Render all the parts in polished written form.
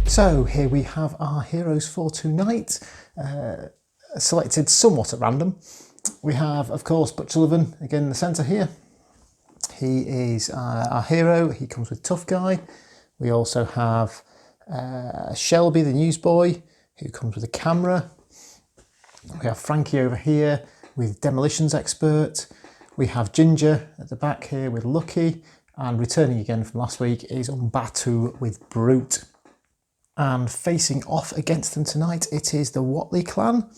So here we have our heroes for tonight, selected somewhat at random. We have, of course, Butch Sullivan, again in the centre here. He is our hero, he comes with Tough Guy. We also have Shelby, the newsboy, who comes with a camera. We have Frankie over here with Demolitions Expert. We have Ginger at the back here with Lucky. And returning again from last week is Umbatu with Brute. And facing off against them tonight, it is the Whatley clan.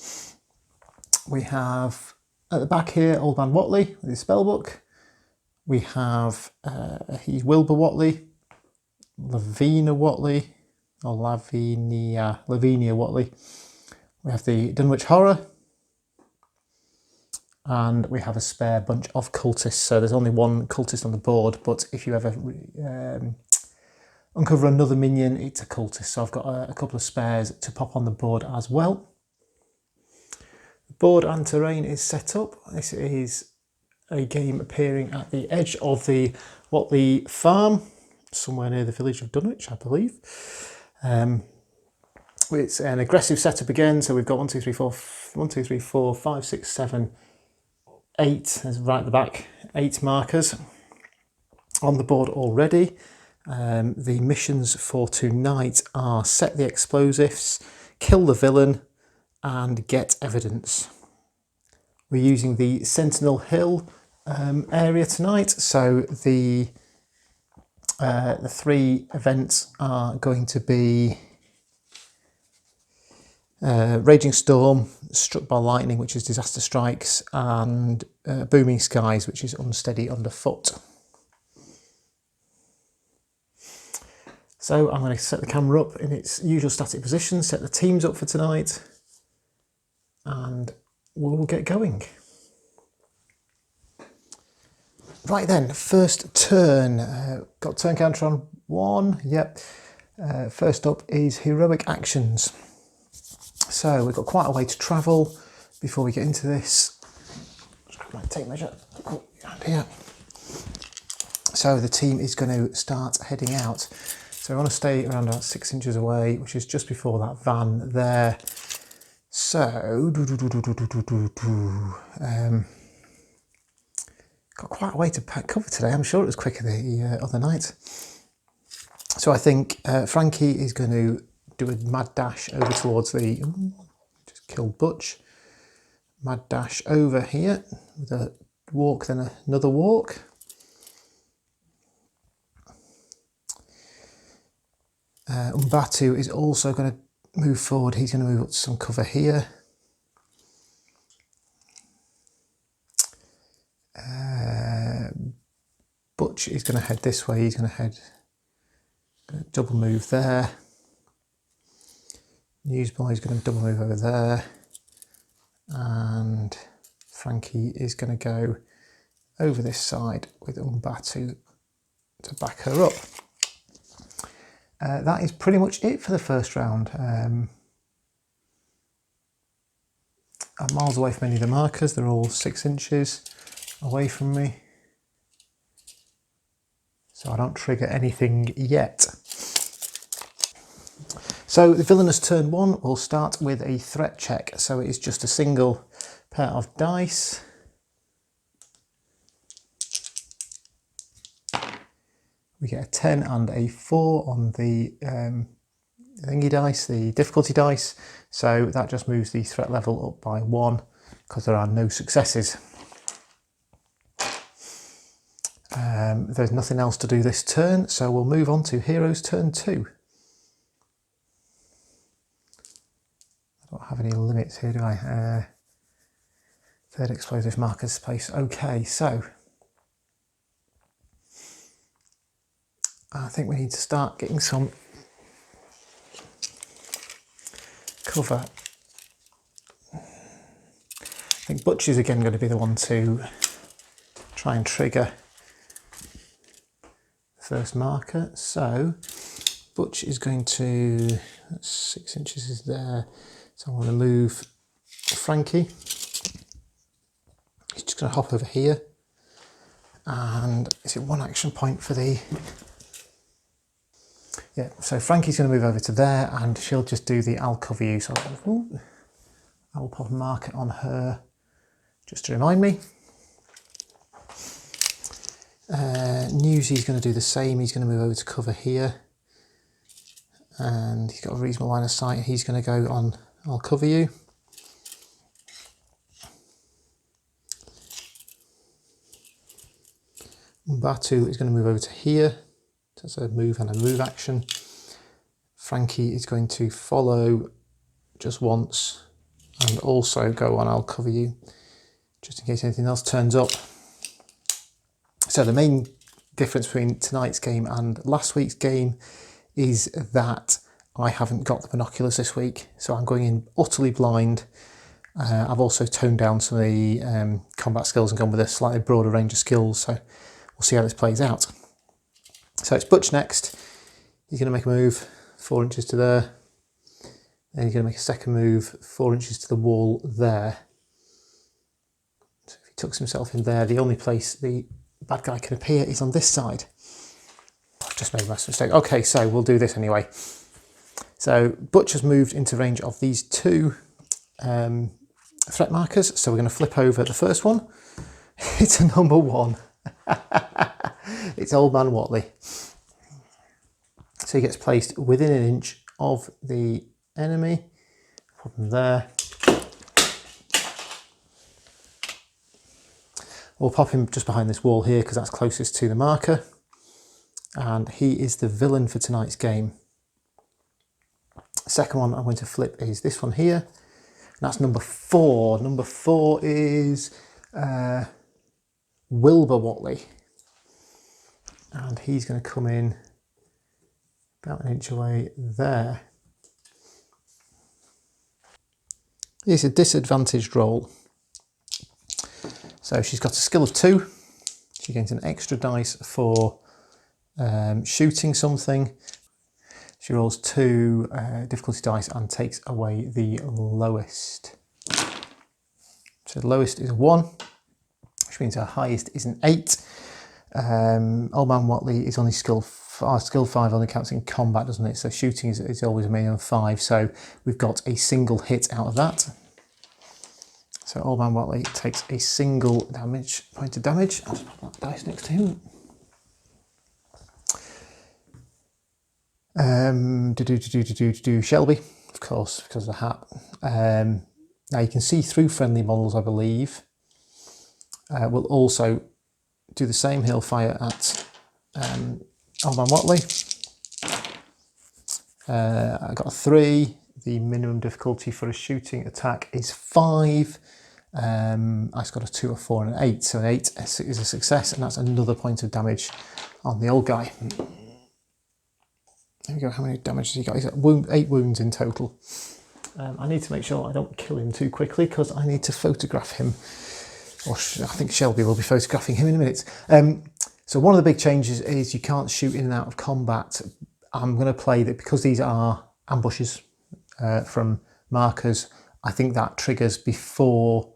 We have at the back here Old Man Whatley with his spellbook. We have he's Wilbur Whatley, Lavina Whatley, or Lavinia Whatley. We have the Dunwich Horror, and we have a spare bunch of cultists. So there's only one cultist on the board, but if you ever uncover another minion, it's a cultist. So I've got a couple of spares to pop on the board as well. The board and terrain is set up. This is a game appearing at the edge of the Whatley farm, somewhere near the village of Dunwich, I believe. It's an aggressive setup again. So we've got 1, 2, 3, 4, 5, 6, 7, 8. There's right at the back, 8 markers on the board already. The missions for tonight are set the explosives, kill the villain, and get evidence. We're using the Sentinel Hill area tonight, so the 3 events are going to be Raging Storm, Struck by Lightning, which is Disaster Strikes, and Booming Skies, which is Unsteady Underfoot. So I'm going to set the camera up in its usual static position, set the teams up for tonight, and we'll get going. Right then, first turn. Got turn counter on 1, yep. First up is Heroic Actions. So we've got quite a way to travel before we get into this. Just grab my tape measure. Oh, and here. So the team is going to start heading out. So we want to stay around about 6 inches away, which is just before that van there. So, got quite a way to cover today. I'm sure it was quicker the other night. So I think Frankie is going to do a mad dash over towards the... just killed Butch. Mad dash over here with a walk, then another walk. Umbatu is also going to move forward. He's going to move up to some cover here. Butch is going to head this way. He's going to double move there. Newsboy is going to double move over there. And Frankie is going to go over this side with Umbatu to back her up. That is pretty much it for the first round. I'm miles away from any of the markers. They're all 6 inches away from me. So I don't trigger anything yet. So the villainous turn 1 will start with a threat check. So it is just a single pair of dice. We get a 10 and a 4 on the thingy dice, the difficulty dice. So that just moves the threat level up by 1 because there are no successes. There's nothing else to do this turn, so we'll move on to Heroes turn 2. I don't have any limits here, do I? Third explosive markers place. Okay, so I think we need to start getting some cover. I think Butch is again going to be the one to try and trigger the first marker. So Butch is going to, 6 inches is there, so I'm going to move Frankie. He's just going to hop over here. And is it 1 action point for the... Yeah, so Frankie's going to move over to there and she'll just do the I'll cover you. So I will pop a marker on her just to remind me. Newsy's going to do the same. He's going to move over to cover here. And he's got a reasonable line of sight. He's going to go on I'll cover you. Batu is going to move over to here. That's a move and a move action. Frankie is going to follow just once and also go on I'll cover you, just in case anything else turns up. So the main difference between tonight's game and last week's game is that I haven't got the binoculars this week, so I'm going in utterly blind. I've also toned down some of the combat skills and gone with a slightly broader range of skills, so we'll see how this plays out. So it's Butch next. He's going to make a move 4 inches to there. Then he's going to make a second move 4 inches to the wall there. So if he tucks himself in there, the only place the bad guy can appear is on this side. I've just made a massive mistake. Okay, so we'll do this anyway. So Butch has moved into range of these two threat markers. So we're going to flip over the first one. It's a number 1. It's Old Man Motley. So he gets placed within an inch of the enemy. Put him there. We'll pop him just behind this wall here because that's closest to the marker. And he is the villain for tonight's game. The second one I'm going to flip is this one here. And that's number 4. Number 4 is Wilbur Motley. And he's going to come in about an inch away there. It's a disadvantaged roll. So she's got a skill of 2. She gains an extra dice for shooting something. She rolls 2 difficulty dice and takes away the lowest. So the lowest is a 1, which means her highest is an 8. Old Man Motley is only skill 5 only counts in combat, doesn't it? So shooting is always a minimum of 5. So we've got a single hit out of that. So Old Man Motley takes a single point of damage. I'll just pop that dice next to him. Shelby, of course, because of the hat. Now you can see through friendly models, I believe. We'll also do the same. He'll fire at Old Man Motley. I got a 3. The minimum difficulty for a shooting attack is 5. I've got a 2, a 4 and an 8. So an 8 is a success, and that's another point of damage on the old guy. There we go. How many damage has he got? He's got 8 wounds in total. I need to make sure I don't kill him too quickly because I need to photograph him. Or I think Shelby will be photographing him in a minute. So one of the big changes is you can't shoot in and out of combat. I'm going to play that because these are ambushes from markers. I think that triggers before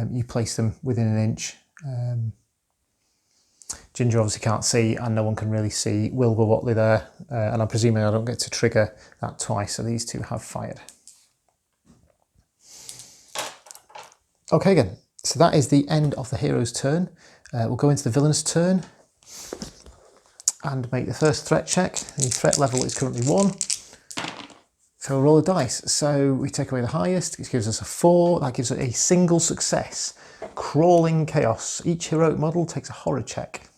you place them within an inch. Ginger obviously can't see, and no one can really see Wilbur Motley there, and I'm presuming I don't get to trigger that twice, so these two have fired. Okay again, so that is the end of the hero's turn. We'll go into the villain's turn and make the first threat check. The threat level is currently 1. So we'll roll a dice. So we take away the highest, which gives us a 4. That gives us a single success. Crawling chaos. Each heroic model takes a horror check.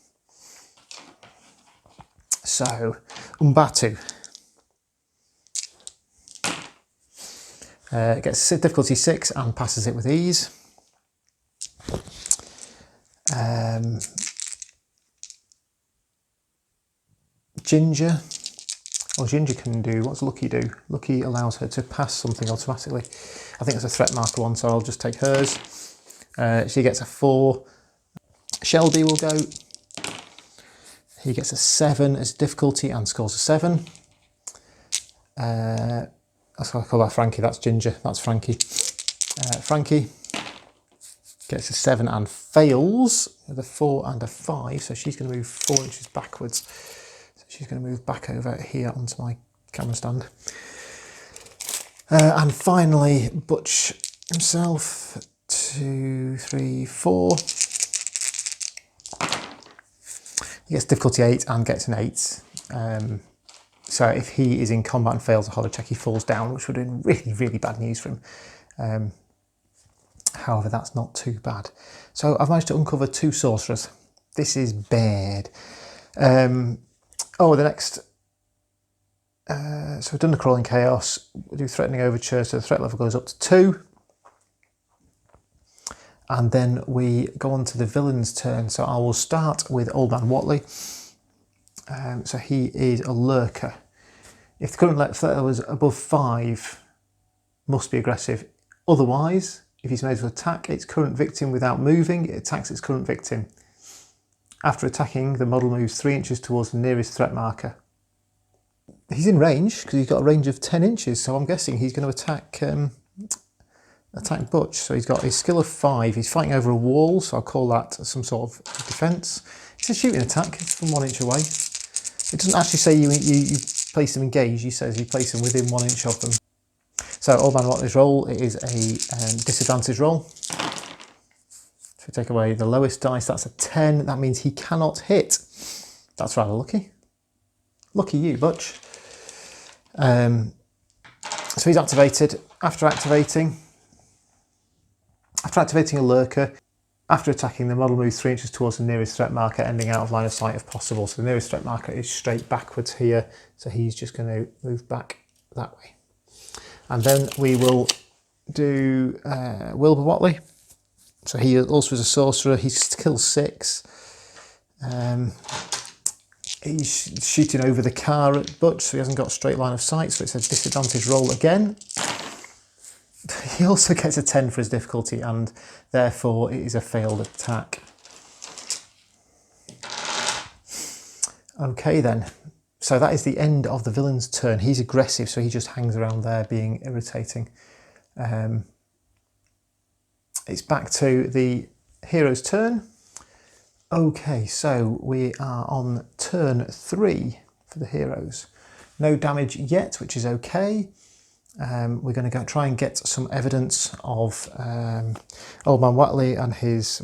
So, Umbatu gets difficulty 6 and passes it with ease. Ginger. Well, Ginger can do, what's Lucky do? Lucky allows her to pass something automatically. I think it's a threat marker one, so I'll just take hers. She gets a 4. Shelby will go. He gets a 7 as difficulty and scores a 7. That's what I call that Frankie, that's Ginger, that's Frankie. Frankie gets a 7 and fails with a 4 and a 5, so she's going to move 4 inches backwards. So She's going to move back over here onto my camera stand. And finally, Butch himself, 2, 3, 4. He gets difficulty 8 and gets an 8. So if he is in combat and fails a horror check, he falls down, which would have been really, really bad news for him. However, that's not too bad. So I've managed to uncover 2 sorcerers. This is bad. The next... so we've done the crawling chaos. We do threatening overture, so the threat level goes up to 2. And then we go on to the villain's turn. So I will start with Old Man Motley. So he is a lurker. If the current threat level is above 5, must be aggressive. Otherwise, if he's made to attack its current victim without moving, it attacks its current victim. After attacking, the model moves 3 inches towards the nearest threat marker. He's in range because he's got a range of 10 inches, so I'm guessing he's going to attack Butch. So he's got a skill of 5. He's fighting over a wall, so I'll call that some sort of defence. It's a shooting attack. It's from 1 inch away. It doesn't actually say you place them engaged. It says you place them within 1 inch of them. So Old Man Motley's roll, it is a disadvantage roll. So take away the lowest dice, that's a 10. That means he cannot hit. That's rather lucky. Lucky you, Butch. So he's activated. After activating a lurker, after attacking, the model moves 3 inches towards the nearest threat marker, ending out of line of sight if possible. So the nearest threat marker is straight backwards here. So he's just going to move back that way. And then we will do Wilbur Motley. So he also is a sorcerer. He's skill 6. He's shooting over the car at Butch, so he hasn't got a straight line of sight, so it's a disadvantage roll again. He also gets a 10 for his difficulty, and therefore it is a failed attack. Okay then, so that is the end of the villain's turn. He's aggressive, so he just hangs around there being irritating. It's back to the hero's turn. Okay, so we are on turn 3 for the heroes. No damage yet, which is okay. We're going to try and get some evidence of Old Man Motley and his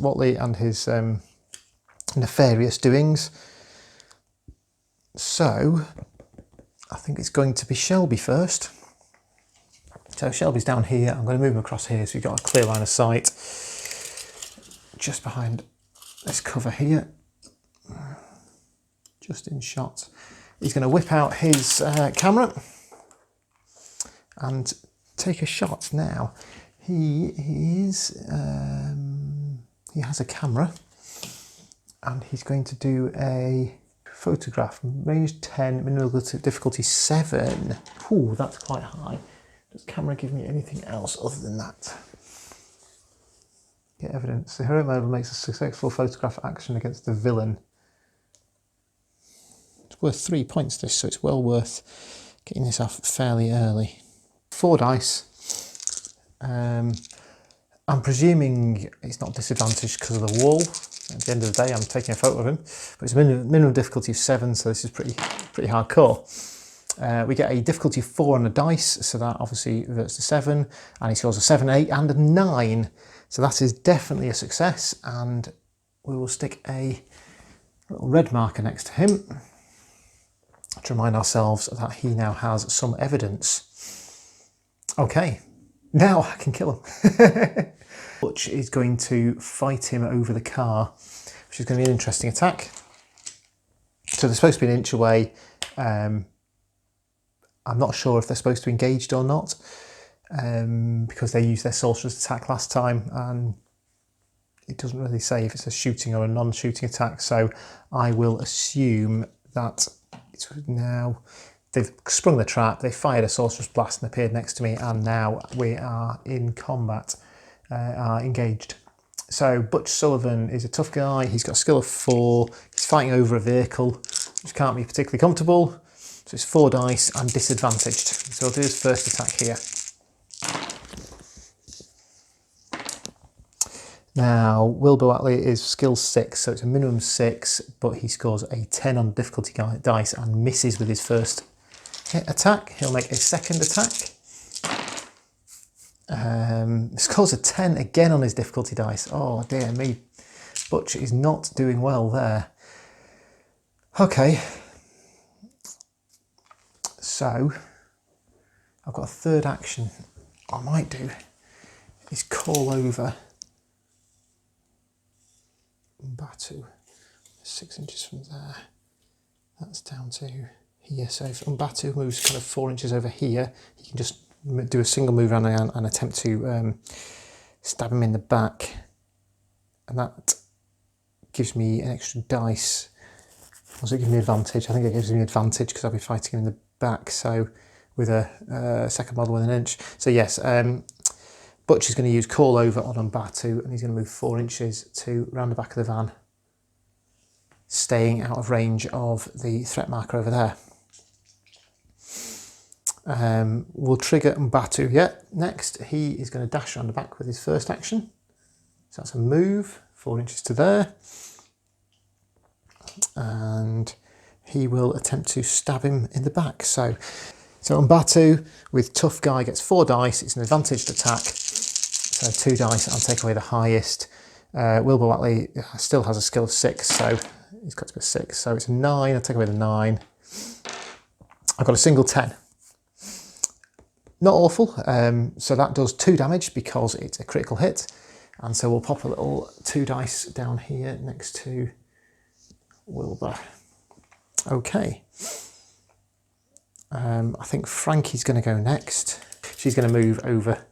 nefarious doings. So I think it's going to be Shelby first. So Shelby's down here. I'm going to move him across here so we've got a clear line of sight just behind this cover here, just in shot. He's going to whip out his camera and take a shot now. He has a camera and he's going to do a photograph. Range 10, minimal difficulty 7. Ooh, that's quite high. Does camera give me anything else other than that? Get evidence. The hero model makes a successful photograph action against the villain. It's worth 3 points this, so it's well worth getting this off fairly early. 4 dice. I'm presuming it's not disadvantaged because of the wall. At the end of the day, I'm taking a photo of him, but it's a minimum difficulty of 7, so this is pretty hardcore. We get a difficulty of 4 on the dice, so that obviously reverts to 7, and he scores a 7, 8, and a 9. So that is definitely a success, and we will stick a little red marker next to him to remind ourselves that he now has some evidence. Okay, now I can kill him. Butch is going to fight him over the car, which is going to be an interesting attack. So they're supposed to be an inch away. I'm not sure if they're supposed to be engaged or not, because they used their sorcerer's attack last time, and it doesn't really say if it's a shooting or a non-shooting attack, so I will assume that it's now they've sprung the trap, they fired a sorcerer's blast and appeared next to me, and now we are in combat, are engaged. So Butch Sullivan is a tough guy. He's got a skill of 4. He's fighting over a vehicle, which can't be particularly comfortable. So it's 4 dice and disadvantaged. So I'll do his first attack here. Now, Wilbur Watley is skill 6, so it's a minimum 6, but he scores a 10 on difficulty dice and misses with his first hit attack. He'll make a second attack. Scores a 10 again on his difficulty dice. Oh dear me, Butch is not doing well there. Okay, so I've got a third action. What I might do is call over Umbatu, 6 inches from there. That's down to here. So if Umbatu moves kind of 4 inches over here, he can just do a single move around and attempt to stab him in the back. And that gives me an extra dice. Does it give me advantage? I think it gives me advantage because I'll be fighting him in the back. So with a second model within an inch. So yes, Butch is going to use call over on Umbatu, and he's going to move 4 inches to round the back of the van, staying out of range of the threat marker over there. We'll trigger Umbatu next. He is going to dash around the back with his first action. So that's a move, 4 inches to there. And he will attempt to stab him in the back. So Umbatu with Tough Guy gets 4 dice. It's an advantaged attack. So 2 dice, I'll take away the highest. Wilbur Watley still has a skill of 6, so he's got to be 6. So it's a 9, I'll take away the 9. I've got a single 10. Not awful, so that does 2 damage because it's a critical hit. And so we'll pop a little 2 dice down here next to Wilbur. Okay. I think Frankie's going to go next. She's going to move over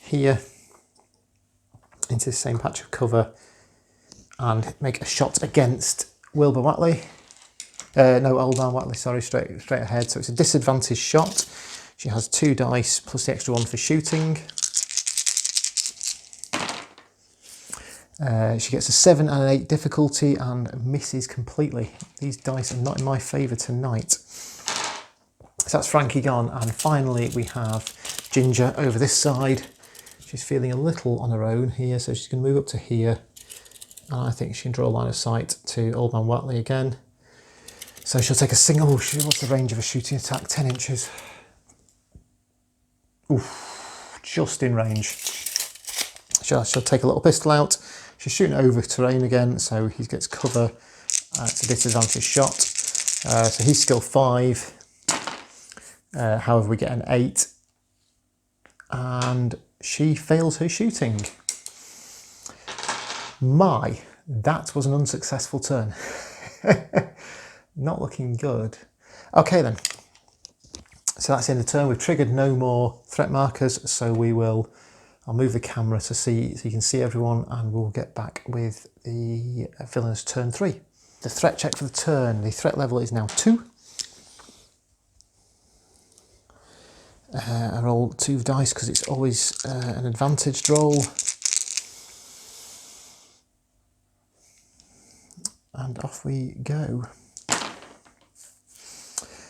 here into the same patch of cover and make a shot against Wilbur Watley. No, Old Man Watley, sorry, straight ahead. So it's a disadvantaged shot. She has 2 dice plus the extra 1 for shooting. She gets a 7 and an 8 difficulty and misses completely. These dice are not in my favour tonight. So that's Frankie gone, and finally we have Ginger over this side. She's feeling a little on her own here, so she's going to move up to here. And I think she can draw a line of sight to Old Man Watley again. So she'll take a single, what's the range of a shooting attack? 10 inches. Oof, just in range. She'll take a little pistol out. She's shooting over terrain again, so he gets cover. It's a disadvantaged shot. So he's skill 5. However, we get an 8. And she fails her shooting. That was an unsuccessful turn. Not looking good. Okay then. So that's the end of the turn. We've triggered no more threat markers, so I'll move the camera so you can see everyone, and we'll get back with the villain's turn 3. The threat check for the turn. The threat level is now 2. I roll 2 dice because it's always an advantaged roll. And off we go.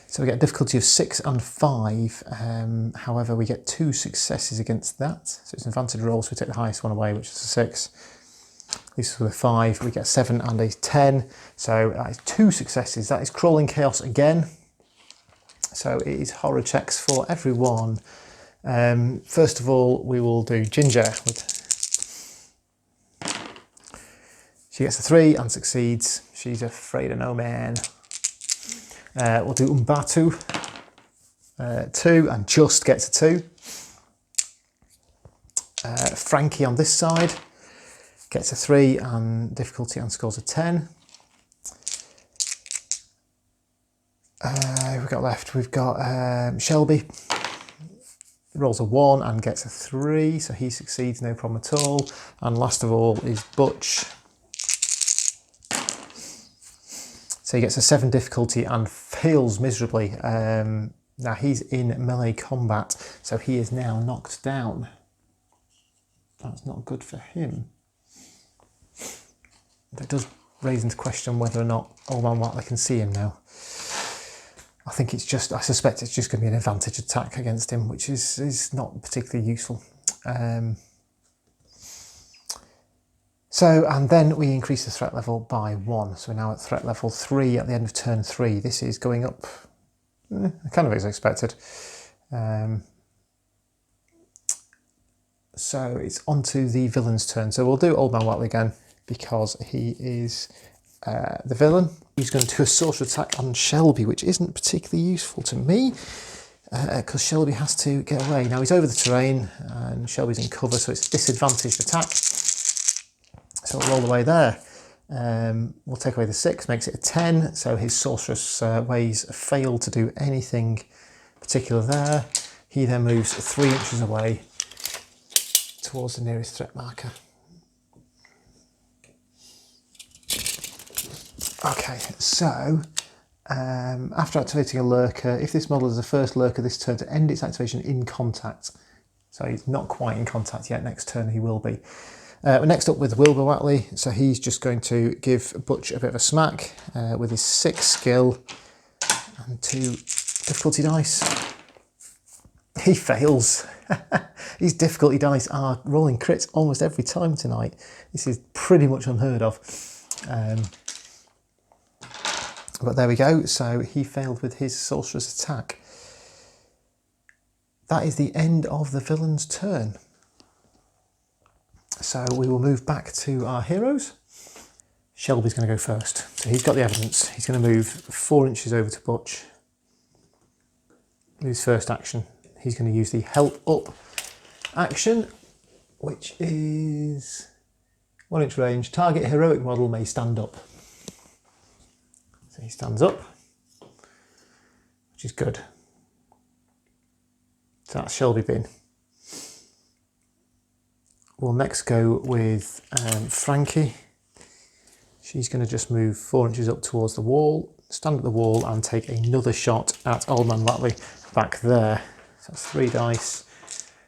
So we get a difficulty of 6 and 5. However, we get 2 successes against that. So it's an advantage roll, so we take the highest one away, which is a 6. This is with a 5. We get a 7 and a 10. So that is 2 successes. That is Crawling Chaos again. So it is horror checks for everyone. First of all, we will do Ginger. She gets a 3 and succeeds. She's afraid of no man. We'll do Umbatu. 2 and just gets a 2. Frankie on this side gets a 3 and difficulty and scores a 10. We've got left, we've got Shelby, rolls a 1 and gets a 3, so he succeeds, no problem at all. And last of all is Butch. So he gets a 7 difficulty and fails miserably. Now he's in melee combat, so he is now knocked down. That's not good for him. That does raise into question whether or not Old Man Watley can see him now. I suspect it's just going to be an advantage attack against him, which is not particularly useful. So, and then we increase the threat level by 1. So we're now at threat level 3 at the end of turn 3. This is going up kind of as expected. So it's onto the villain's turn. So we'll do Old Man Watley again because he is the villain. He's going to do a sorcerer attack on Shelby, which isn't particularly useful to me because Shelby has to get away. Now he's over the terrain and Shelby's in cover, so it's a disadvantaged attack. So we'll roll away there. We'll take away the 6, makes it a 10. So his sorceress ways fail to do anything particular there. He then moves 3 inches away towards the nearest threat marker. Okay, so after activating a lurker, if this model is the first lurker this turn to end its activation in contact. So he's not quite in contact yet, next turn he will be. We're next up with Wilbur Watley, so he's just going to give Butch a bit of a smack with his 6 skill and 2 difficulty dice. He fails. These difficulty dice are rolling crits almost every time tonight. This is pretty much unheard of. But there we go, so he failed with his sorcerer's attack. That is the end of the villain's turn. So we will move back to our heroes. Shelby's going to go first. So he's got the evidence. He's going to move 4 inches over to Butch. With his first action, he's going to use the help up action, which is 1 inch range. Target heroic model may stand up. So he stands up, which is good. So that's Shelby bin. We'll next go with Frankie. She's going to just move 4 inches up towards the wall, stand at the wall and take another shot at Old Man Watley back there. So that's 3 dice.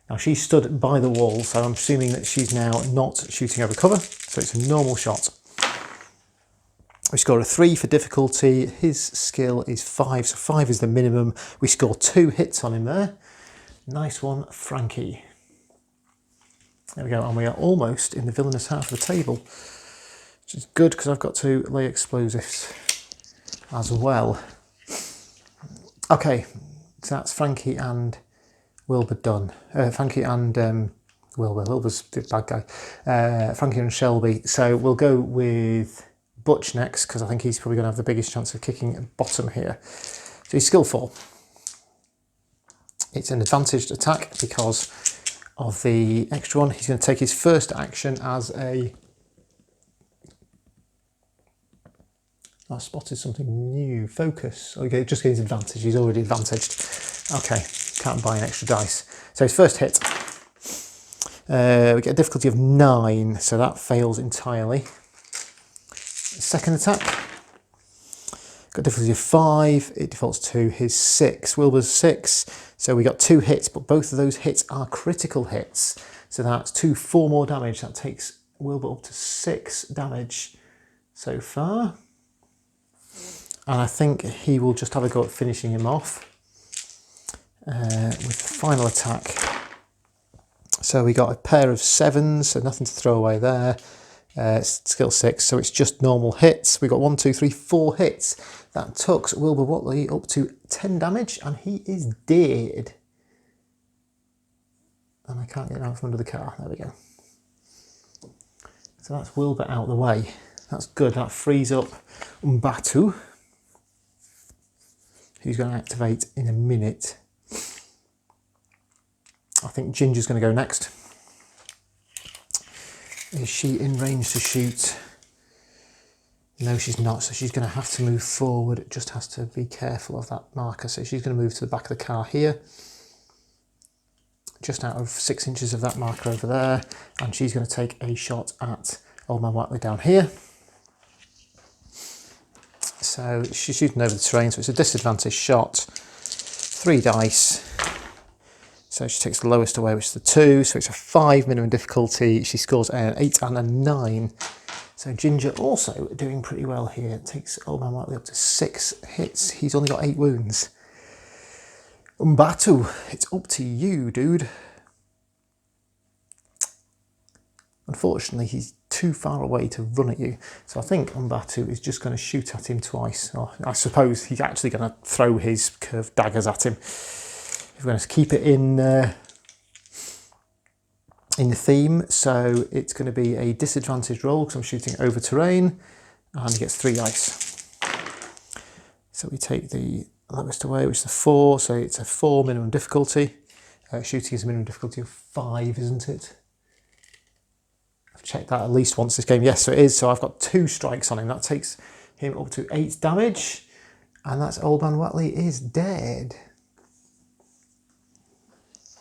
Now she stood by the wall, so I'm assuming that she's now not shooting over cover, so it's a normal shot. We score a 3 for difficulty. His skill is 5, so 5 is the minimum. We score 2 hits on him there. Nice one, Frankie. There we go, and we are almost in the villainous half of the table, which is good because I've got to lay explosives as well. Okay, so that's Frankie and Wilbur done. Frankie and Wilbur's the bad guy. Frankie and Shelby. So we'll go with Butch next because I think he's probably going to have the biggest chance of kicking bottom here. So he's skill 4. It's an advantaged attack because of the extra one. He's going to take his first action as a... I spotted something new. Focus. Okay, just get his advantage. He's already advantaged. Okay, can't buy an extra dice. So his first hit. We get a difficulty of 9, so that fails entirely. Second attack. Got a difficulty of 5. It defaults to his 6. Wilbur's 6. So we got 2 hits, but both of those hits are critical hits. So that's 4 more damage. That takes Wilbur up to 6 damage so far. And I think he will just have a go at finishing him off with the final attack. So we got a pair of 7s, so nothing to throw away there. Skill 6, so it's just normal hits. We got 1, 2, 3, 4 hits. That took Wilbur Watley up to 10 damage, and he is dead. And I can't get out from under the car. There we go. So that's Wilbur out of the way. That's good. That frees up Umbatu, who's going to activate in a minute. I think Ginger's going to go next. Is she in range to shoot? No, she's not, so she's going to have to move forward. Just has to be careful of that marker. So she's going to move to the back of the car here. Just out of 6 inches of that marker over there. And she's going to take a shot at Old Man Watley down here. So she's shooting over the terrain, so it's a disadvantaged shot. 3 dice. So she takes the lowest away, which is the 2, so it's a 5 minimum difficulty. She scores an 8 and a 9. So Ginger also doing pretty well here. It takes Old Man Watley up to 6 hits. He's only got 8 wounds. Umbatu, it's up to you, dude. Unfortunately, he's too far away to run at you. So I think Umbatu is just going to shoot at him twice. Or I suppose he's actually going to throw his curved daggers at him. We're going to keep it in the theme, so it's going to be a disadvantaged roll because I'm shooting over terrain, and he gets 3 ice. So we take the lowest away, which is a 4, so it's a 4 minimum difficulty. Shooting is a minimum difficulty of 5, isn't it? I've checked that at least once this game. Yes, so it is. So I've got 2 strikes on him. That takes him up to 8 damage, and that's Old Man Watley is dead.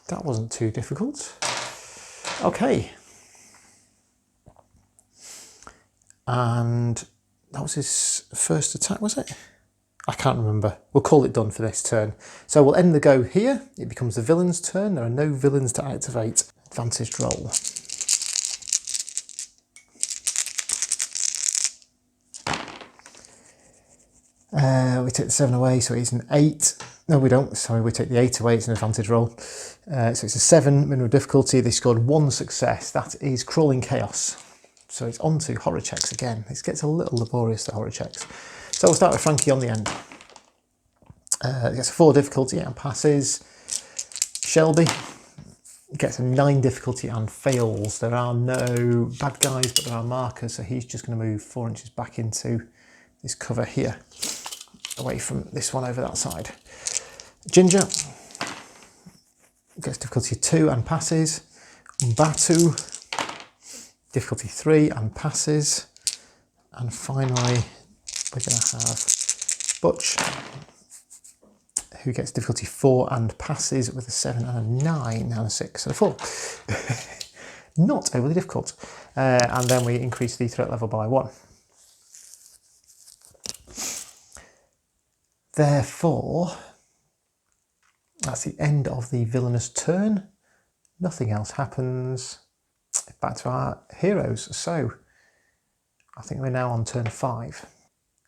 That wasn't too difficult. Okay. And that was his first attack, was it? I can't remember. We'll call it done for this turn. So we'll end the go here. It becomes the villain's turn. There are no villains to activate. Advantaged roll. We take the 7 away, so he's an 8. No, we don't. Sorry, we take the 8 away. It's an advantage roll. So it's a 7 minimum difficulty. They scored 1 success. That is Crawling Chaos. So it's on to horror checks again. This gets a little laborious, the horror checks. So we'll start with Frankie on the end. He gets a 4 difficulty and passes. Shelby gets a 9 difficulty and fails. There are no bad guys, but there are markers, so he's just going to move 4 inches back into this cover here, away from this one over that side. Ginger gets difficulty 2 and passes. Batu, difficulty 3 and passes. And finally, we're going to have Butch, who gets difficulty 4 and passes with a 7 and a 9 and a 6 and a 4. Not overly difficult. And then we increase the threat level by 1. Therefore, that's the end of the villainous turn. Nothing else happens. Back to our heroes. So, I think we're now on turn 5.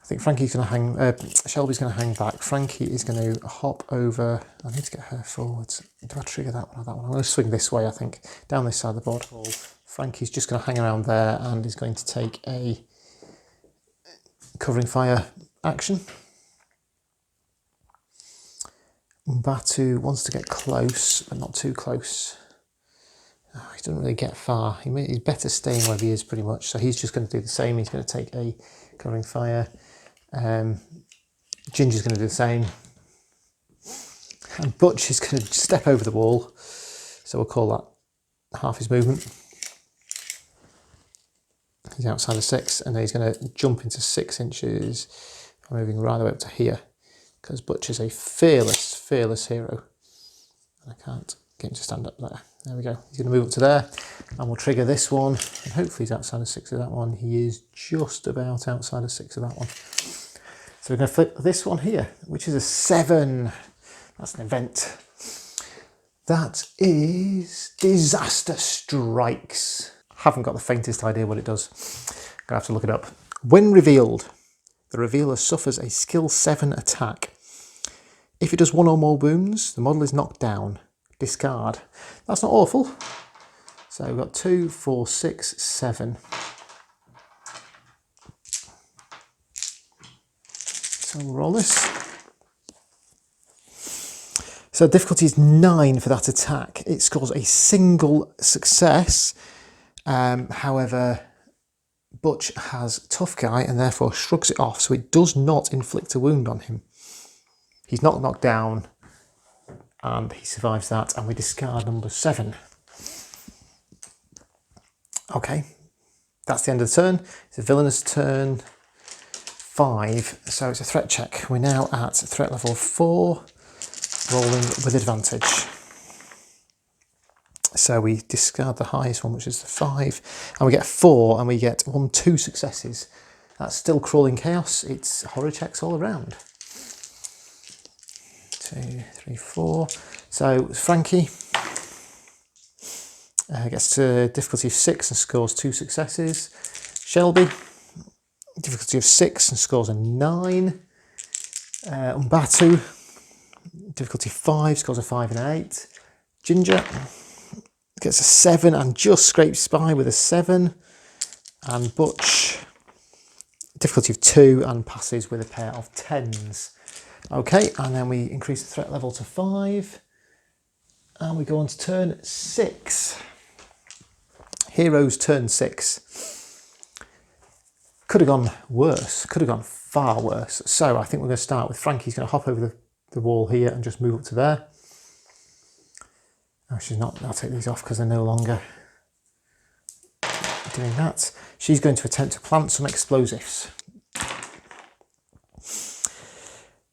I think Frankie's going to hang, Shelby's going to hang back. Frankie is going to hop over. I need to get her forwards. Do I trigger that one or that one? I'm going to swing this way, I think, down this side of the board. Frankie's just going to hang around there and is going to take a covering fire action. Batu wants to get close, but not too close. Oh, he doesn't really get far. He's better staying where he is pretty much. So he's just going to do the same. He's going to take a covering fire. Ginger's going to do the same. And Butch is going to step over the wall. So we'll call that half his movement. He's outside of 6, and then he's going to jump into 6 inches, moving right the way up to here. Because Butch is a fearless hero. And I can't get him to stand up there. There we go. He's going to move up to there, and we'll trigger this one. And hopefully he's outside of 6 of that one. He is just about outside of 6 of that one. So we're going to flip this one here, which is a 7. That's an event. That is Disaster Strikes. Haven't got the faintest idea what it does. I'm going to have to look it up. When revealed, the revealer suffers a skill 7 attack. If it does 1 or more wounds, the model is knocked down. Discard. That's not awful. So we've got 2, 4, 6, 7. So we'll roll this. So difficulty is 9 for that attack. It scores a single success. However, Butch has Tough Guy and therefore shrugs it off, so it does not inflict a wound on him. He's not knocked down, and he survives that, and we discard number 7. Okay, that's the end of the turn. It's a villainous turn 5, so it's a threat check. We're now at threat level 4, rolling with advantage. So we discard the highest one, which is the 5, and we get 4, and we get 1, 2 successes. That's still Crawling Chaos. It's horror checks all around. 2, 3, 4. So Frankie gets to difficulty of 6 and scores 2 successes. Shelby, difficulty of 6 and scores a 9. Umbatu, difficulty 5, scores a 5 and 8. Ginger gets a 7 and just scrapes by with a 7. And Butch, difficulty of 2 and passes with a pair of 10s. Okay, and then we increase the threat level to 5. And we go on to turn 6. Heroes turn 6. Could have gone worse, could have gone far worse. So I think we're going to start with Frankie's going to hop over the wall here and just move up to there. Oh, she's not, I'll take these off because they're no longer doing that. She's going to attempt to plant some explosives.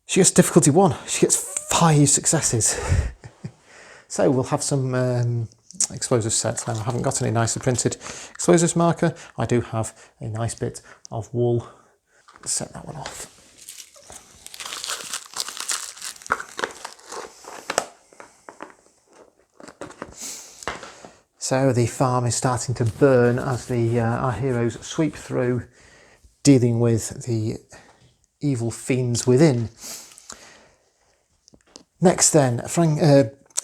She gets difficulty 1. She gets 5 successes. So we'll have some explosive sets. Now I haven't got any nicely printed explosives marker. I do have a nice bit of wool. Set that one off. So the farm is starting to burn as our heroes sweep through, dealing with the evil fiends within. Next then,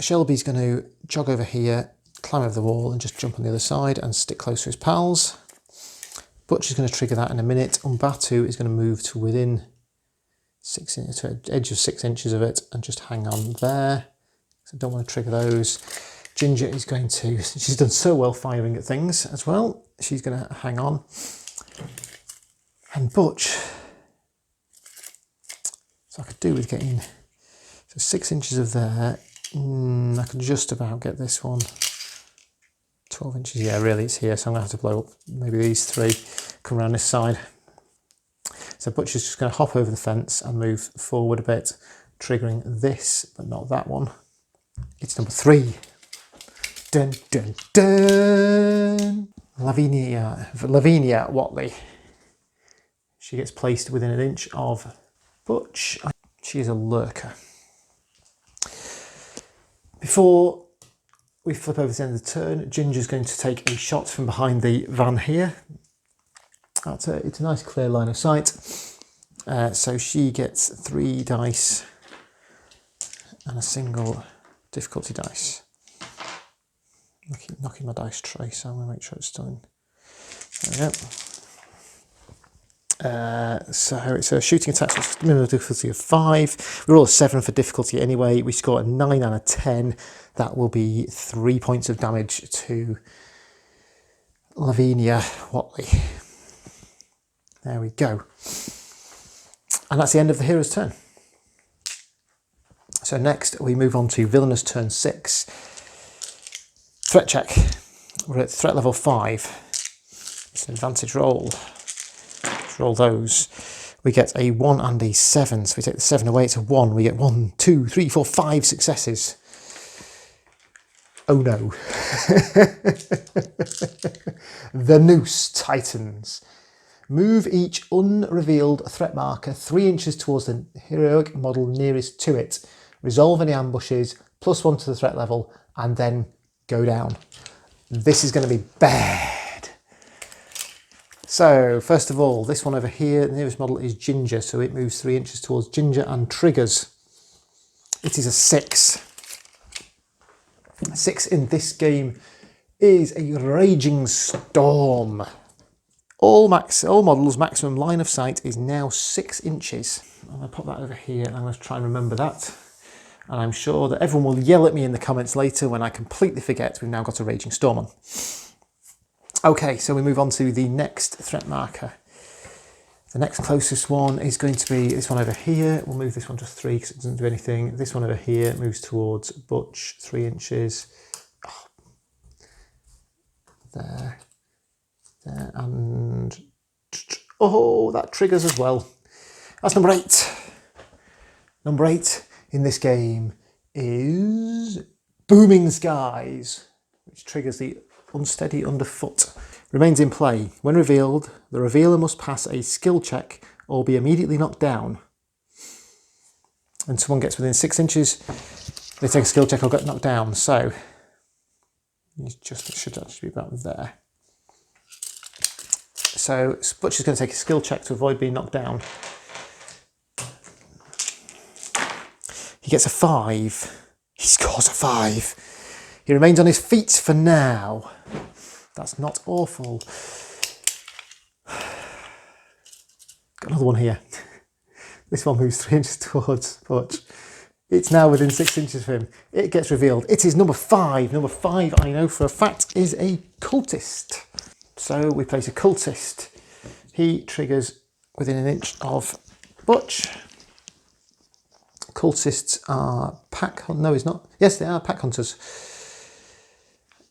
Shelby's going to jog over here, climb over the wall and just jump on the other side and stick close to his pals. Butch is going to trigger that in a minute. Umbatu is going to move to within to an edge of 6 inches of it and just hang on there. So I don't want to trigger those. Ginger is going to, she's done so well firing at things as well. She's going to hang on. And Butch, so I could do with getting, so 6 inches of there. I can just about get this one. 12 inches, yeah, really it's here, so I'm going to have to blow up maybe these 3, come around this side. So Butch is just going to hop over the fence and move forward a bit, triggering this, but not that one. It's number 3. Dun, dun, dun! Lavinia Watley. She gets placed within an inch of Butch. She is a lurker. Before we flip over to the end of the turn, Ginger's going to take a shot from behind the van here. It's a nice clear line of sight. So she gets 3 dice and a single difficulty dice. Knocking my dice tray, so I'm going to make sure it's done. There we go. So it's a shooting attack, so it's minimum difficulty of 5. We roll a 7 for difficulty anyway. We score a 9 and a 10. That will be 3 points of damage to Lavinia Watley. There we go. And that's the end of the hero's turn. So next we move on to villainous turn 6. Threat check. We're at threat level 5. It's an advantage roll. Roll those. We get a 1 and a 7, so we take the 7 away, it's a 1. We get 1, 2, 3, 4, 5 successes. Oh no. The noose tightens. Move each unrevealed threat marker 3 inches towards the heroic model nearest to it. Resolve any ambushes, +1 to the threat level, and then go down. This is going to be bad. So, first of all, this one over here, the nearest model is Ginger, so it moves 3 inches towards Ginger and triggers. It is a 6. 6 in this game is a raging storm. All models' maximum line of sight is now 6 inches. I'm going to pop that over here and I'm going to try and remember that. And I'm sure that everyone will yell at me in the comments later when I completely forget we've now got a raging storm on. Okay, so we move on to the next threat marker. The next closest one is going to be this one over here. We'll move this one to 3 because it doesn't do anything. This one over here moves towards Butch, 3 inches. Oh. There, and oh, that triggers as well. That's number 8. Number 8 in this game is Booming Skies, which triggers the unsteady underfoot. Remains in play. When revealed, the revealer must pass a skill check or be immediately knocked down. And someone gets within 6 inches, they take a skill check or get knocked down. So it should actually be about there. So Butch is going to take a skill check to avoid being knocked down. He gets a 5. He scores a 5. He remains on his feet for now. That's not awful. Got another one here. This one moves 3 inches towards Butch. It's now within 6 inches of him. It gets revealed. It is number 5. Number 5, I know for a fact, is a cultist. So we place a cultist. He triggers within an inch of Butch. Cultists are pack hunters. No, he's not. Yes, they are pack hunters.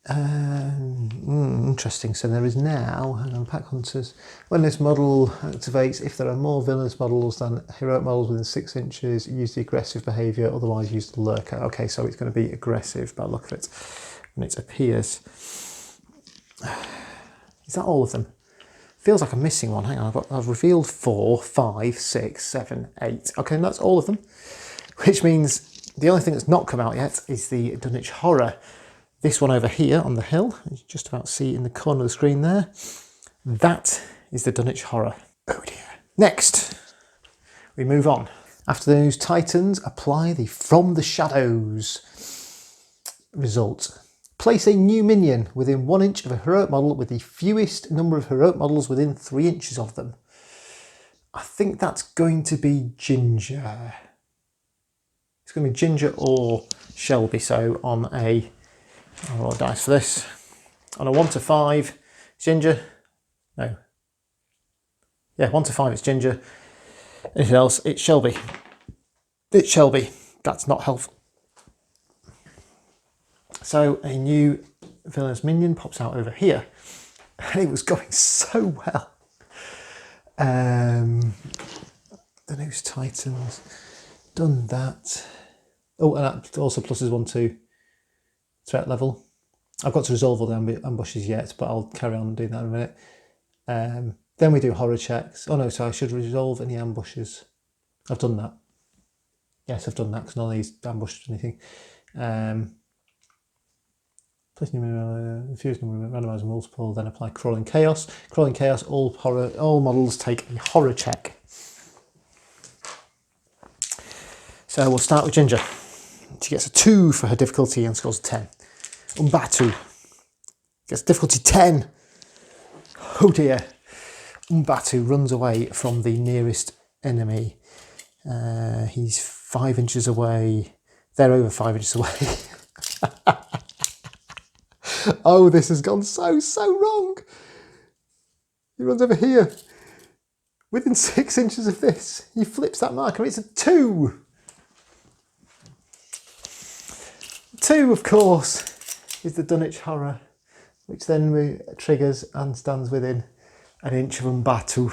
Interesting. So there is now, hang on, pack hunters. When this model activates, if there are more villainous models than heroic models within 6 inches, use the aggressive behaviour, otherwise use the lurker. Okay, so it's going to be aggressive by the look of it when it appears. Is that all of them? Feels like I'm missing one. Hang on, I've revealed 4, 5, 6, 7, 8. Okay, and that's all of them. Which means the only thing that's not come out yet is the Dunwich Horror. This one over here on the hill, you just about see in the corner of the screen there. That is the Dunwich Horror. Oh dear. Next, we move on. After those Titans, apply the From the Shadows result. Place a new minion within 1 inch of a heroic model with the fewest number of heroic models within 3 inches of them. I think that's going to be Ginger. It's going to be Ginger or Shelby. So on a, I'll roll a dice for this. On a 1 to 5, Ginger. No. Yeah, 1 to 5, it's Ginger. Anything else, it's Shelby. It's Shelby. That's not helpful. So a new villainous minion pops out over here. And it was going so well. The News Titans. Done that. Oh, and that also pluses 1 to threat level. I've got to resolve all the ambushes yet, but I'll carry on doing that in a minute. Then we do horror checks. Oh no, so I should resolve any ambushes. I've done that. Yes, I've done that because none of these ambushed anything. Place infuse number, randomize multiple, then apply crawling chaos. Crawling chaos, all models take a horror check. So we'll start with Ginger. She gets a 2 for her difficulty and scores a 10. Umbatu gets difficulty 10. Oh dear. Umbatu runs away from the nearest enemy. He's 5 inches away. They're over 5 inches away. Oh, this has gone so wrong. He runs over here. Within 6 inches of this, he flips that marker. It's a 2. 2, of course, is the Dunwich Horror, which then triggers and stands within an inch of Umbatu.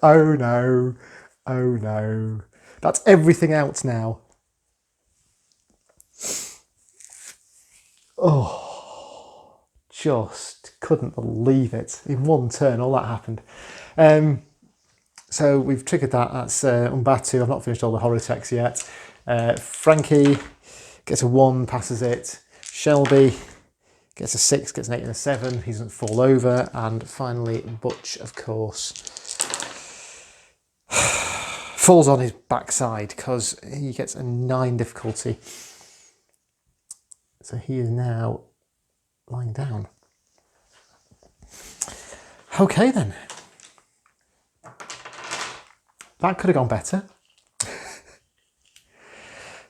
Oh no, oh no. That's everything out now. Oh, just couldn't believe it. In one turn, all that happened. So we've triggered that. That's Umbatu. I've not finished all the horror checks yet. Frankie gets a 1, passes it. Shelby gets a 6, gets an 8 and a 7. He doesn't fall over. And finally, Butch, of course, falls on his backside because he gets a 9 difficulty. So he is now lying down. Okay then. That could have gone better.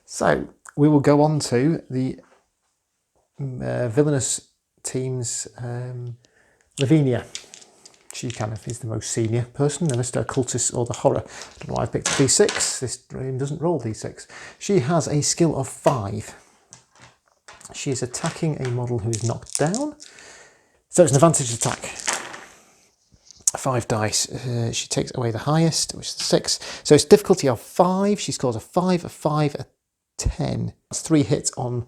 So we will go on to the villainous team's Lavinia. She kind of is the most senior person, the Mr. Cultist or the Horror. I don't know why I picked D6. This game doesn't roll D6. She has a skill of 5. She is attacking a model who is knocked down. So it's an advantage attack. 5 dice. She takes away the highest, which is 6. So it's difficulty of 5. She scores a 5, a 5, a 10. That's 3 hits on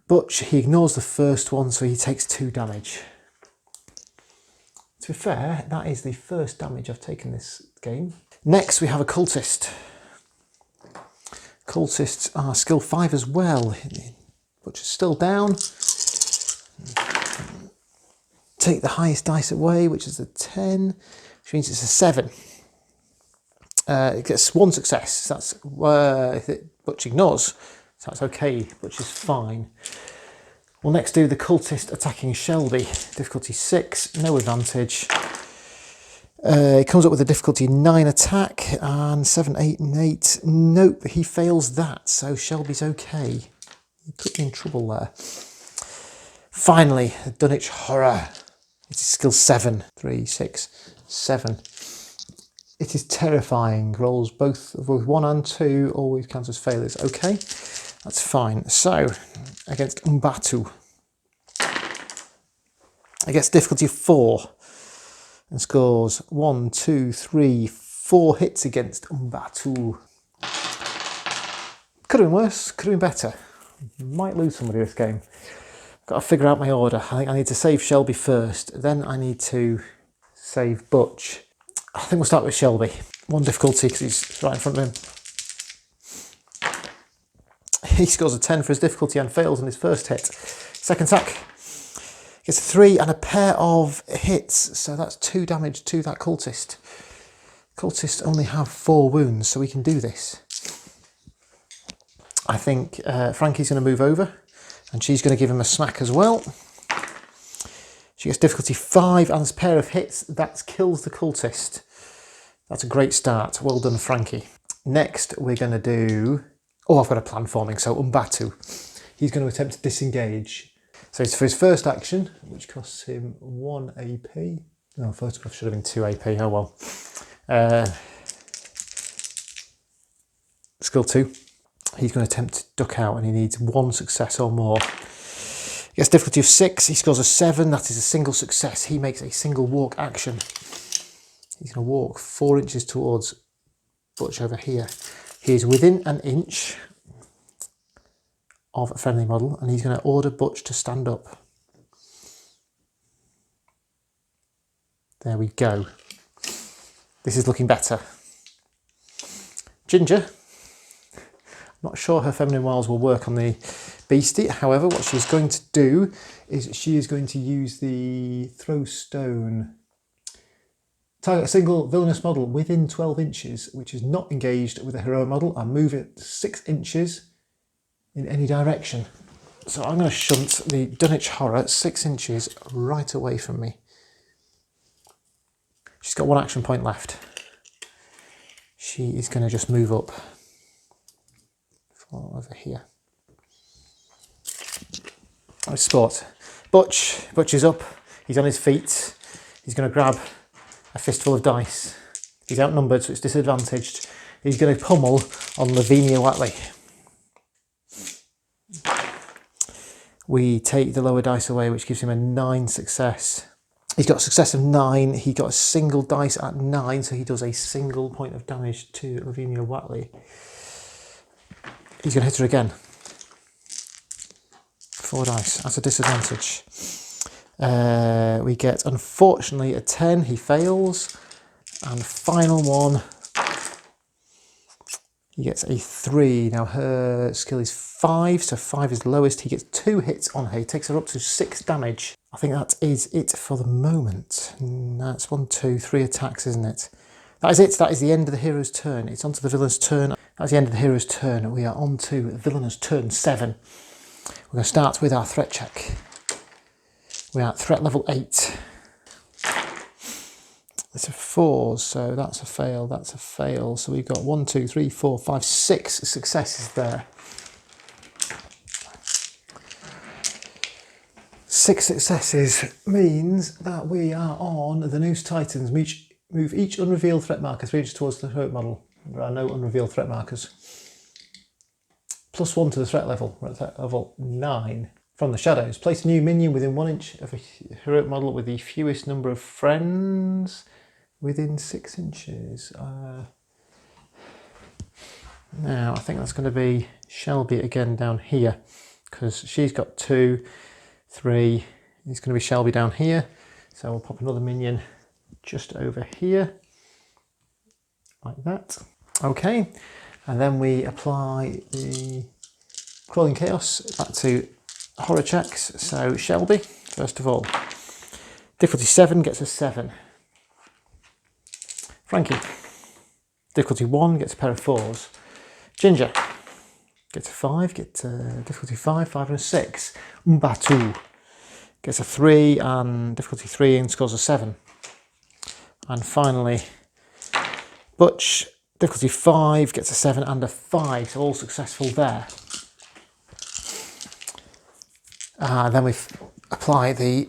Butch. He ignores the first one, so he takes 2 damage. To be fair, that is the first damage I've taken this game. Next, we have a cultist. Cultists are skill 5 as well. Butch is still down. Take the highest dice away, which is a 10, which means it's a 7. It gets 1 success. That's if Butch ignores, so that's okay. Butch is fine. We'll next do the cultist attacking Shelby. Difficulty 6, no advantage. It comes up with a difficulty 9 attack and 7, 8 and 8. Nope, he fails that, so Shelby's okay. He could be in trouble there. Finally, the Dunwich Horror. It is skill 7. 3, 6, 7. It is terrifying. Rolls both 1 and 2, always counts as failures. Okay, that's fine. So, against Umbatu. It gets difficulty 4 and scores 1, 2, 3, 4 hits against Umbatu. Could have been worse, could have been better. Might lose somebody this game. Got to figure out my order. I think I need to save Shelby first, then I need to save Butch. I think we'll start with Shelby. 1 difficulty because he's right in front of him. He scores a 10 for his difficulty and fails on his first hit. Second attack. Gets a 3 and a pair of hits, so that's 2 damage to that cultist. Cultists only have 4 wounds, so we can do this. I think Frankie's going to move over, and she's going to give him a smack as well. She gets difficulty 5 and this pair of hits. That kills the cultist. That's a great start. Well done, Frankie. Next, we're going to do... Oh, I've got a plan forming. So Umbatu. He's going to attempt to disengage. So it's for his first action, which costs him 1 AP. No, photograph should have been 2 AP. Oh well. Skill 2. He's going to attempt to duck out and he needs 1 success or more. He gets difficulty of 6. He scores a 7. That is a single success. He makes a single walk action. He's going to walk 4 inches towards Butch over here. He is within an inch of a friendly model and he's going to order Butch to stand up. There we go. This is looking better. Ginger. Not sure her feminine wiles will work on the beastie. However, what she's going to do is she is going to use the throw stone. Target a single villainous model within 12 inches, which is not engaged with a heroic model, and move it 6 inches in any direction. So I'm going to shunt the Dunwich Horror 6 inches right away from me. She's got 1 action point left. She is going to just move up. Over here. Sport. Butch is up. He's on his feet. He's going to grab a fistful of dice. He's outnumbered, so it's disadvantaged. He's going to pummel on Lavinia Watley. We take the lower dice away, which gives him a 9 success. He's got a success of 9. He got a single dice at 9, so he does a single point of damage to Lavinia Watley. He's going to hit her again. 4 dice. That's a disadvantage. We get, unfortunately, a 10. He fails. And final one. He gets a 3. Now her skill is 5, so 5 is lowest. He gets 2 hits on her. He takes her up to 6 damage. I think that is it for the moment. That's 1, 2, 3 attacks, isn't it? That is it. That is the end of the hero's turn. It's on to the villain's turn. That's the end of the hero's turn. We are on to villainous turn 7. We're going to start with our threat check. We are at threat level 8. It's a 4, so that's a fail, that's a fail. So we've got 1, 2, 3, 4, 5, 6 successes there. 6 successes means that we are on the Noose Titans. Move each unrevealed threat marker 3 inches towards the heroic model. There are no unrevealed threat markers. +1 to the threat level. We're at threat level 9. From the shadows, place a new minion within 1 inch of a heroic model with the fewest number of friends within 6 inches. Now, I think that's going to be Shelby again down here, because she's got 2, 3. It's going to be Shelby down here. So we'll pop another minion just over here, like that. Okay, and then we apply the Crawling Chaos back to horror checks. So Shelby, first of all, difficulty 7 gets a 7. Frankie, difficulty 1 gets a pair of 4s. Ginger gets a 5, difficulty 5, 5 and a 6. Umbatu gets a 3 and difficulty 3 and scores a 7. And finally, Butch, difficulty 5, gets a 7 and a 5, so all successful there. Then we apply the,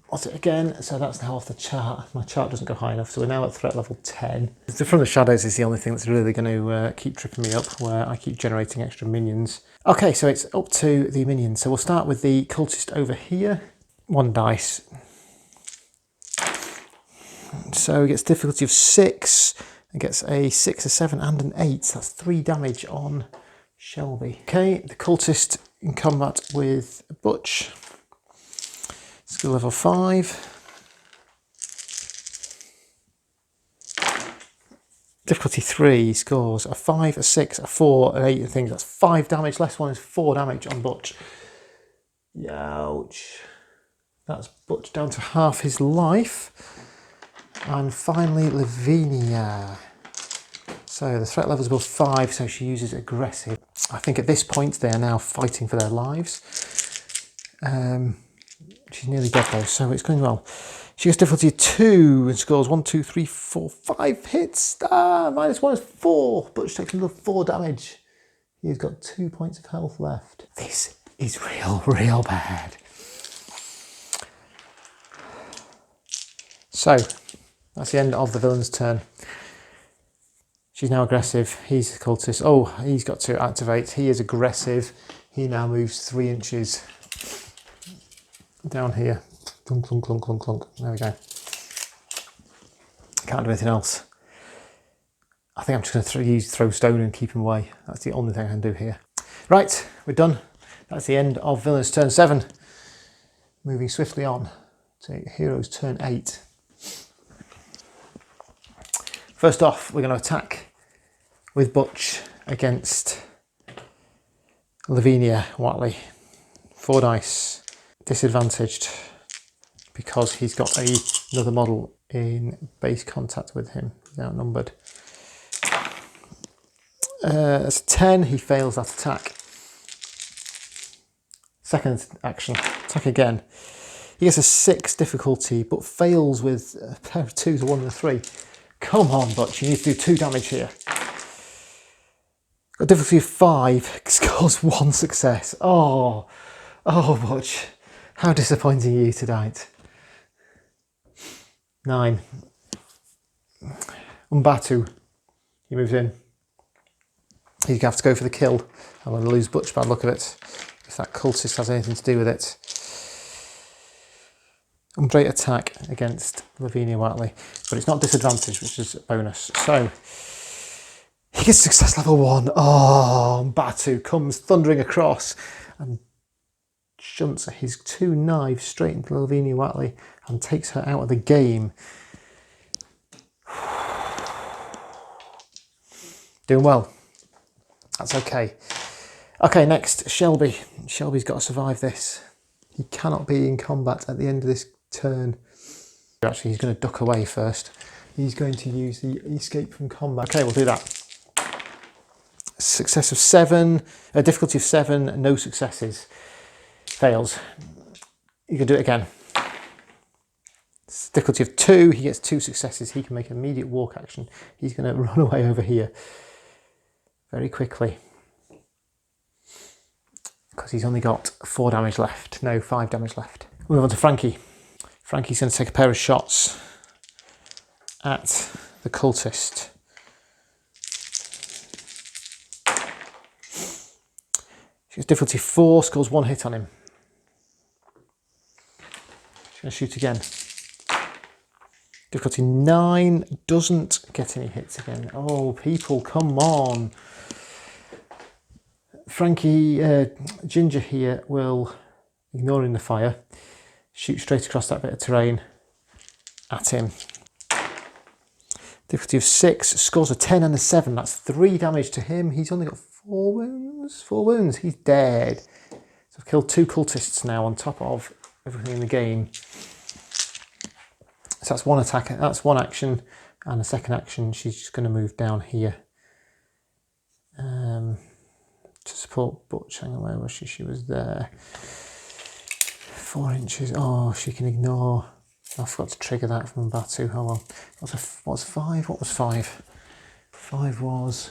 what's it again? So that's now off the chart. My chart doesn't go high enough, so we're now at threat level 10. From the shadows is the only thing that's really going to keep tripping me up, where I keep generating extra minions. Okay, so it's up to the minions. So we'll start with the cultist over here. 1 dice. So he gets difficulty of 6, and gets a 6, a 7 and an 8. That's 3 damage on Shelby. Okay, the cultist in combat with Butch. Skill level 5. Difficulty 3, he scores a 5, a 6, a 4, an 8 and things. That's 5 damage. Less one is 4 damage on Butch. Ouch. That's Butch down to half his life. And finally, Lavinia. So the threat level is above 5, so she uses aggressive. I think at this point they are now fighting for their lives. She's nearly dead though, so it's going well. She gets difficulty 2 and scores 1, 2, 3, 4, 5 hits. -1 is 4. Butch takes another 4 damage. He's got 2 points of health left. This is real bad. So that's the end of the villain's turn. She's now aggressive. He's a cultist. Oh, he's got to activate. He is aggressive. He now moves 3 inches down here. Clunk, clunk, clunk, clunk, clunk. There we go. Can't do anything else. I think I'm just going to throw stone and keep him away. That's the only thing I can do here. Right, we're done. That's the end of villain's turn 7. Moving swiftly on to hero's turn 8. First off, we're going to attack with Butch against Lavinia Watley. 4 dice. Disadvantaged because he's got another model in base contact with him. He's outnumbered. That's a 10. He fails that attack. Second action. Attack again. He gets a 6 difficulty, but fails with a pair of 2s, a 1 and a 3. Come on, Butch, you need to do 2 damage here. Got difficulty of 5, scores 1 success. Oh, Butch, how disappointing are you tonight? 9. Umbatu, he moves in. He's going to have to go for the kill. I'm going to lose Butch by the look of it, if that cultist has anything to do with it. Straight attack against Lavinia Watley, but it's not disadvantaged, which is a bonus. So he gets success level 1. Oh, Batu comes thundering across and shunts his 2 knives straight into Lavinia Watley and takes her out of the game. Doing well. That's okay. Okay, next, Shelby. Shelby's got to survive this. He cannot be in combat at the end of this turn. Actually, he's going to duck away first. He's going to use the escape from combat. Okay, we'll do that. Success of 7, difficulty of 7, no successes. Fails. You can do it again. Difficulty of 2, he gets 2 successes. He can make an immediate walk action. He's going to run away over here very quickly, because he's only got 4 damage left. No, 5 damage left. We'll move on to Frankie. Frankie's going to take a pair of shots at the cultist. She gets difficulty 4, scores 1 hit on him. She's going to shoot again. Difficulty 9, doesn't get any hits again. Oh, people, come on. Frankie, Ginger here will, ignoring the fire, shoot straight across that bit of terrain at him. Difficulty of 6, scores a 10 and a 7. That's 3 damage to him. He's only got 4 wounds. 4 wounds. He's dead. So I've killed 2 cultists now on top of everything in the game. So that's 1 attack. That's 1 action, and the second action, she's just going to move down here to support Butch. Hang on, where was she? She was there. 4 inches. Oh, she can ignore I forgot to trigger that from Batu. Oh well. What's 5? What was 5? 5 was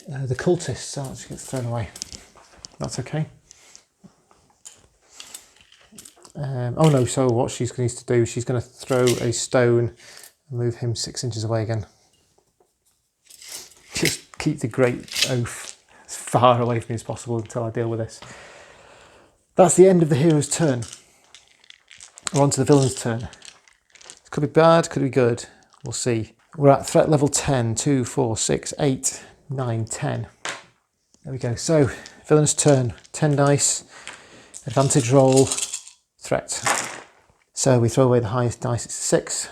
the cultists. That just gets thrown away. That's okay. Oh no, so what she's going to do, she's going to throw a stone and move him 6 inches away again. Just keep the great oaf as far away from me as possible until I deal with this. That's the end of the hero's turn. We're on to the villain's turn. It could be bad, could be good. We'll see. We're at threat level 10. 2, 4, 6, 8, 9, 10. There we go. So, villain's turn. 10 dice. Advantage roll. Threat. So we throw away the highest dice. It's 6.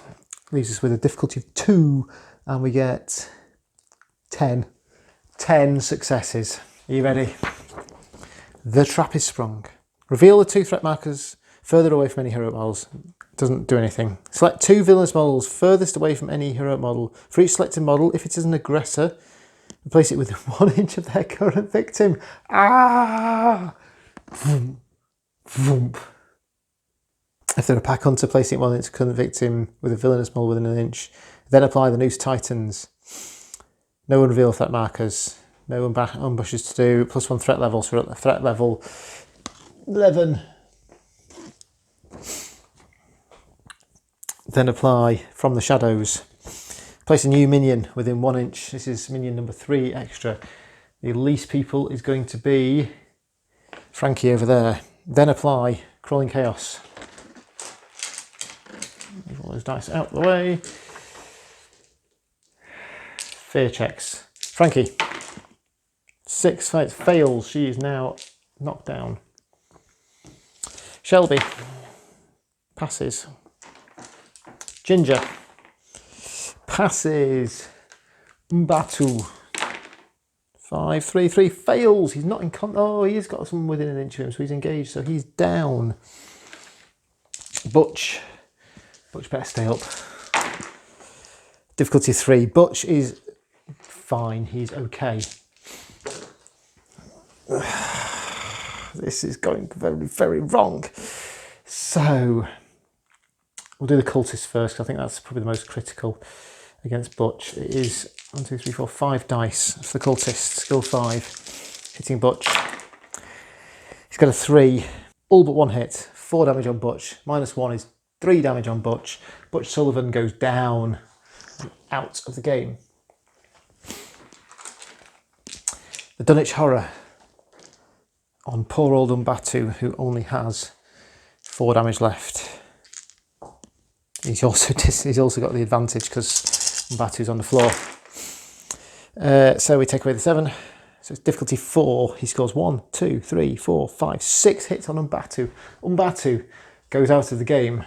Leaves us with a difficulty of 2. And we get 10. 10 successes. Are you ready? The trap is sprung. Reveal the 2 threat markers further away from any heroic models. Doesn't do anything. Select 2 villainous models furthest away from any heroic model. For each selected model, if it is an aggressor, replace it with 1 inch of their current victim. Ah! Vroom. Vroom. If they're a pack hunter, placing 1 inch current victim with a villainous model within 1 inch. Then apply the Noose Titans. No unreveal threat markers. No ambushes to do. +1 threat level. So we're at threat level 11. Then apply from the shadows. Place a new minion within 1 inch. This is minion number 3 extra. The least people is going to be Frankie over there. Then apply Crawling Chaos. Move all those dice out of the way. Fear checks. Frankie. 6 fights fails. She is now knocked down. Shelby. Passes. Ginger. Passes. Mbatu. 5, 3, 3 fails. He's not in oh, he's got someone within 1 inch of him, so he's engaged, so he's down. Butch. Butch better stay up. Difficulty 3. Butch is fine. He's okay. This is going very, very wrong. So we'll do the cultist first, 'cause I think that's probably the most critical against Butch. It is 1, 2, 3, 4, 5 dice for the cultist. Skill 5, hitting Butch. He's got a 3, all but 1 hit, 4 damage on Butch. -1 is 3 damage on Butch. Butch Sullivan goes down and out of the game. The Dunwich Horror on poor old Mbatu, who only has 4 damage left. He's also got the advantage because Mbatu's on the floor. So we take away the 7. So it's difficulty 4. He scores 1, 2, 3, 4, 5, 6 hits on Mbatu. Mbatu goes out of the game.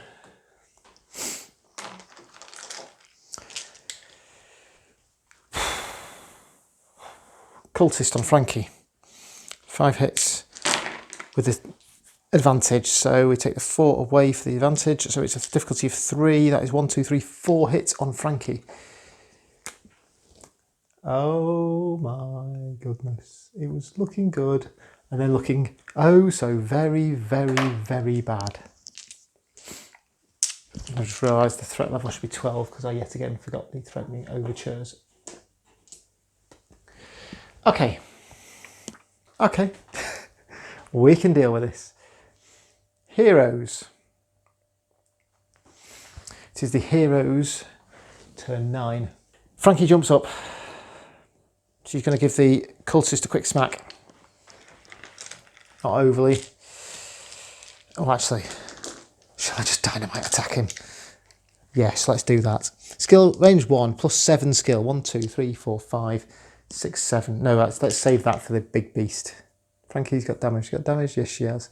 Cultist on Frankie. 5 hits with the advantage, so we take the 4 away for the advantage, so it's a difficulty of 3. That is 1, 2, 3, 4 hits on Frankie. Oh my goodness, it was looking good and then looking oh so very, very, very bad. I just realised the threat level should be 12 because I yet again forgot the threatening overtures. Okay, we can deal with this. Heroes. It is the heroes' turn 9. Frankie jumps up. She's going to give the cultist a quick smack. Not overly. Oh, actually, shall I just dynamite attack him? Yes, let's do that. Skill range 1 plus 7 skill. 1, 2, 3, 4, 5, 6, 7. No, let's save that for the big beast. Frankie's got damage. She got damage? Yes, she has.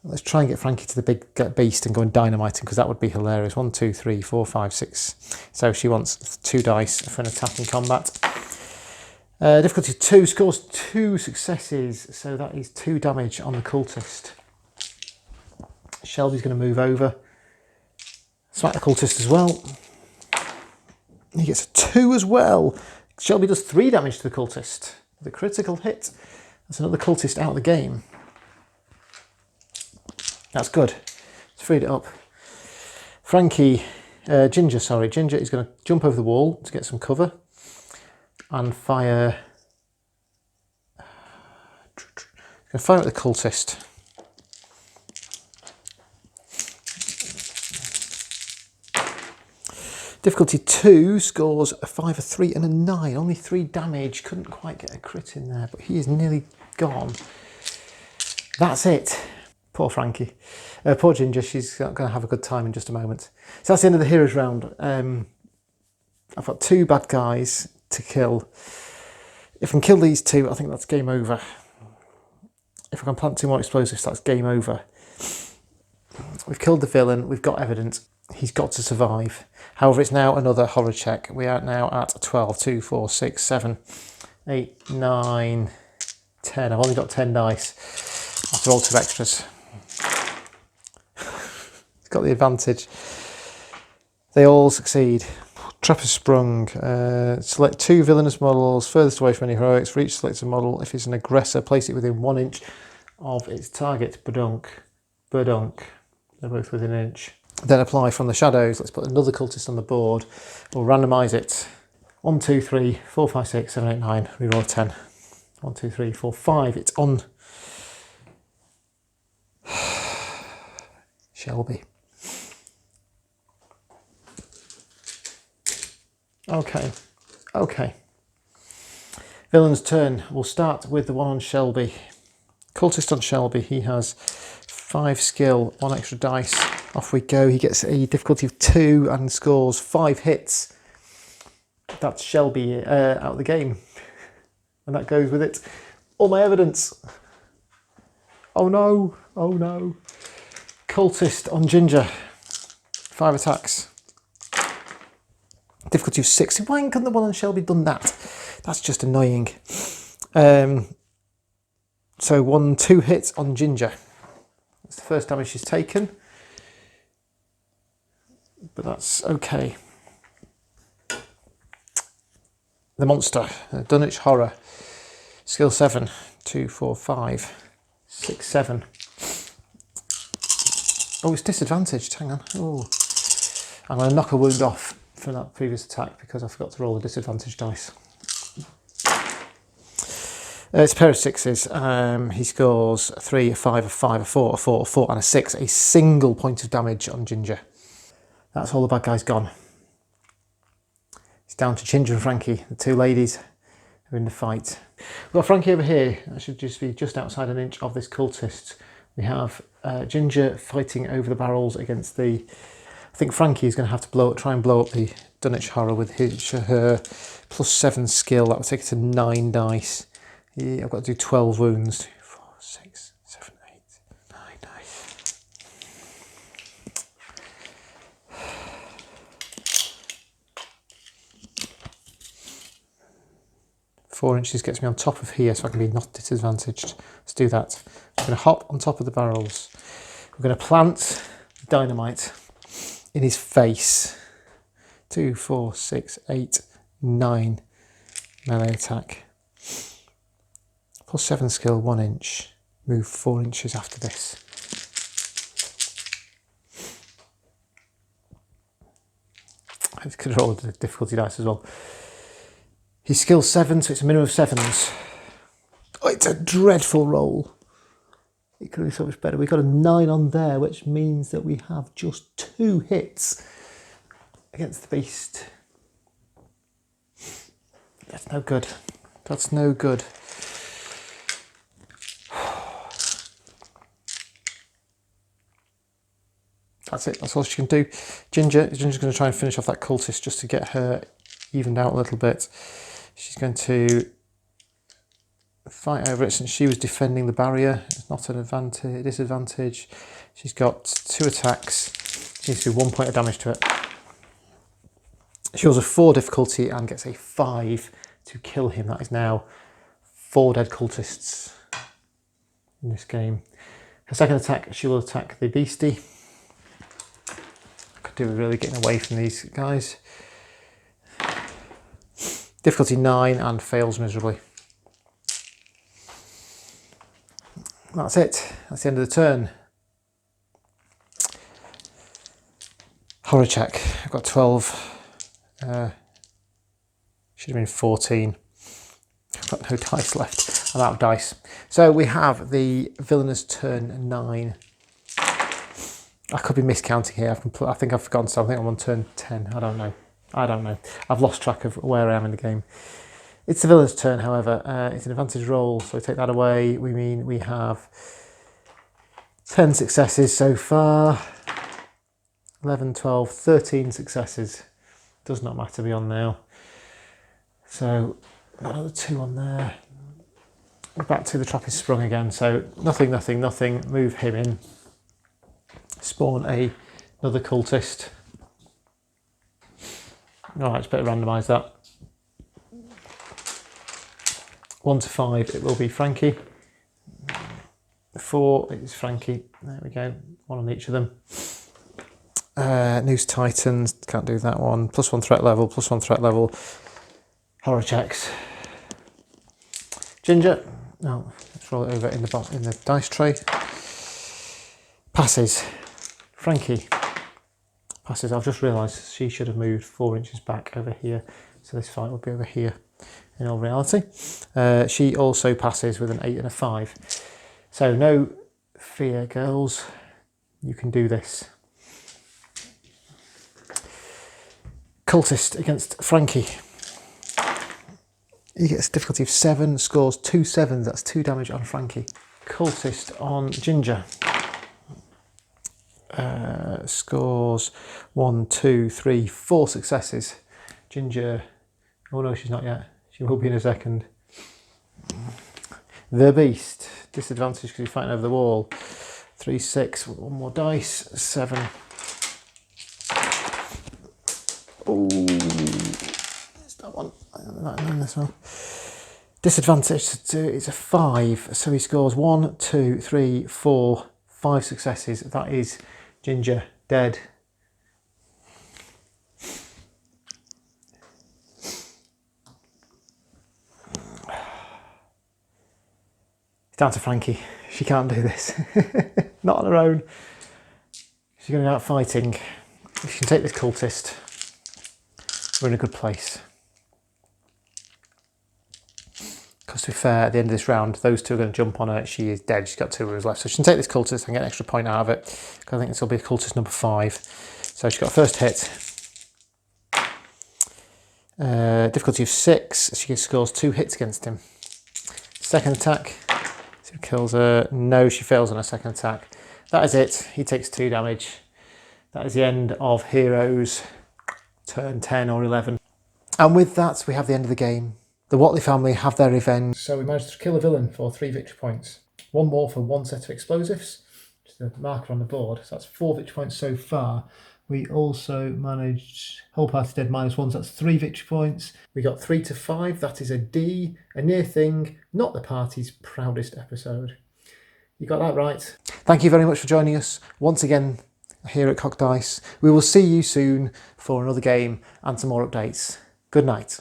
Let's try and get Frankie to the big beast and go and dynamite him because that would be hilarious. 1, 2, 3, 4, 5, 6. So she wants 2 dice for an attack in combat. Difficulty 2, scores 2 successes. So that is 2 damage on the cultist. Shelby's going to move over. Smack the cultist as well. He gets a 2 as well. Shelby does 3 damage to the cultist. The critical hit. That's another cultist out of the game. That's good. It's freed it up. Ginger is going to jump over the wall to get some cover and fire. Going to fire at the cultist. Difficulty 2 scores a 5, a 3 and a 9. Only 3 damage. Couldn't quite get a crit in there, but he is nearly gone. That's it. Poor Frankie. Poor Ginger. She's going to have a good time in just a moment. So that's the end of the heroes round. I've got 2 bad guys to kill. If I can kill these 2, I think that's game over. If I can plant 2 more explosives, that's game over. We've killed the villain. We've got evidence. He's got to survive. However, it's now another horror check. We are now at 12, 2, 4, 6, 7, 8, 9, 10. I've only got 10 dice. I have to roll 2 extras. It's got the advantage. They all succeed. Trap is sprung. Select 2 villainous models furthest away from any heroics. For each selected model, if it's an aggressor, place it within 1 inch of its target. Badunk. Badunk. They're both within an inch. Then apply from the shadows. Let's put another cultist on the board. We'll randomise it. 1, 2, 3, 4, 5, 6, 7, 8, 9. Reroll 10. 1, 2, 3, 4, 5. It's on Shelby. Okay. Villain's turn. We'll start with the one on Shelby. Cultist on Shelby. He has 5 skill, 1 extra dice. Off we go. He gets a difficulty of 2 and scores 5 hits. That's Shelby out of the game. And that goes with it. All my evidence. Oh no. Oh no. Cultist on Ginger. 5 attacks. Difficulty of 6. Why couldn't the one on Shelby done that? That's just annoying. So 2 hits on Ginger. That's the first damage she's taken. But that's okay. The monster, Dunwich Horror. Skill 7, 2, 4, 5, 6, 7. Oh, it's disadvantaged. Hang on. Oh, I'm going to knock a wound off from that previous attack because I forgot to roll the disadvantage dice. It's a pair of 6s. He scores a 3, a 5, a 5, a 4, a 4, a 4 and a 6. A single point of damage on Ginger. That's all the bad guys gone. It's down to Ginger and Frankie, the 2 ladies who are in the fight. We've got Frankie over here. That should just be just outside an inch of this cultist. We have Ginger fighting over the barrels against the... I think Frankie is going to have to try and blow up the Dunwich Horror with her +7 skill. That would take it to 9 dice. I've got to do 12 wounds. 2, 4, 6, 7, 8, 9 dice. 4 inches gets me on top of here, so I can be not disadvantaged. Let's do that. I'm going to hop on top of the barrels. We're going to plant dynamite in his face. 2, 4, 6, 8, 9 melee attack. +7 skill, 1 inch. Move 4 inches after this. I could have rolled the difficulty dice as well. His skill 7, so it's a minimum of 7s. Oh, it's a dreadful roll. It could be so much better. We've got a 9 on there, which means that we have just 2 hits against the beast. That's no good. That's no good. That's it. That's all she can do. Ginger's going to try and finish off that cultist just to get her evened out a little bit. She's going to fight over it since she was defending the barrier. It's not an disadvantage. She's got 2 attacks. She needs to do 1 point of damage to it. She rolls a 4 difficulty and gets a 5 to kill him. That is now 4 dead cultists in this game. Her second attack, she will attack the beastie. Could do with really getting away from these guys. Difficulty 9 and fails miserably. That's it. That's the end of the turn. Horror check. I've got 12. Should have been 14. I've got no dice left. I'm out of dice. So we have the villainous turn 9. I could be miscounting here. I think I've forgotten something. I think I'm on turn 10. I don't know. I've lost track of where I am in the game. It's the villain's turn, however. It's an advantage roll, so take that away. We mean we have 10 successes so far. 11, 12, 13 successes. Does not matter beyond now. So, another 2 on there. We're back to the trap is sprung again. So, nothing. Move him in. Spawn another cultist. Alright, just better randomise that. 1 to 5, it will be Frankie. 4 is Frankie. There we go. 1 on each of them. Noose Titans, can't do that one. +1 threat level, +1 threat level. Horror checks. Ginger. No, let's roll it over in the dice tray. Passes. Frankie. Passes. I've just realised she should have moved 4 inches back over here. So this fight will be over here in all reality. She also passes with an 8 and a 5. So no fear, girls. You can do this. Cultist against Frankie. He gets a difficulty of 7, scores 2 7s. That's 2 damage on Frankie. Cultist on Ginger. Scores 1, 2, 3, 4 successes. Ginger, oh no, she's not yet. She will be in a second. The Beast, disadvantage because he's fighting over the wall. 3, 6, 1 more dice, 7. Oh, there's that one. And this one. Disadvantage, it's a 5, so he scores 1, 2, 3, 4, 5 successes. That is Ginger dead. It's down to Frankie. She can't do this. Not on her own. She's going to go out fighting. If she can take this cultist, we're in a good place. Because to be fair, at the end of this round, those 2 are going to jump on her. She is dead. She's got 2 moves left. So she can take this cultist and get an extra point out of it. Because I think this will be cultist number 5. So she's got a first hit. Difficulty of 6. She scores 2 hits against him. Second attack. So kills her. No, she fails on her second attack. That is it. He takes 2 damage. That is the end of Heroes turn 10 or 11. And with that, we have the end of the game. The Motley family have their revenge. So we managed to kill a villain for 3 victory points. 1 more for 1 set of explosives. Just a marker on the board. So that's 4 victory points so far. We also managed whole party dead -1. So that's 3 victory points. We got 3 to 5. That is a D. A near thing. Not the party's proudest episode. You got that right. Thank you very much for joining us once again here at Cock Dice. We will see you soon for another game and some more updates. Good night.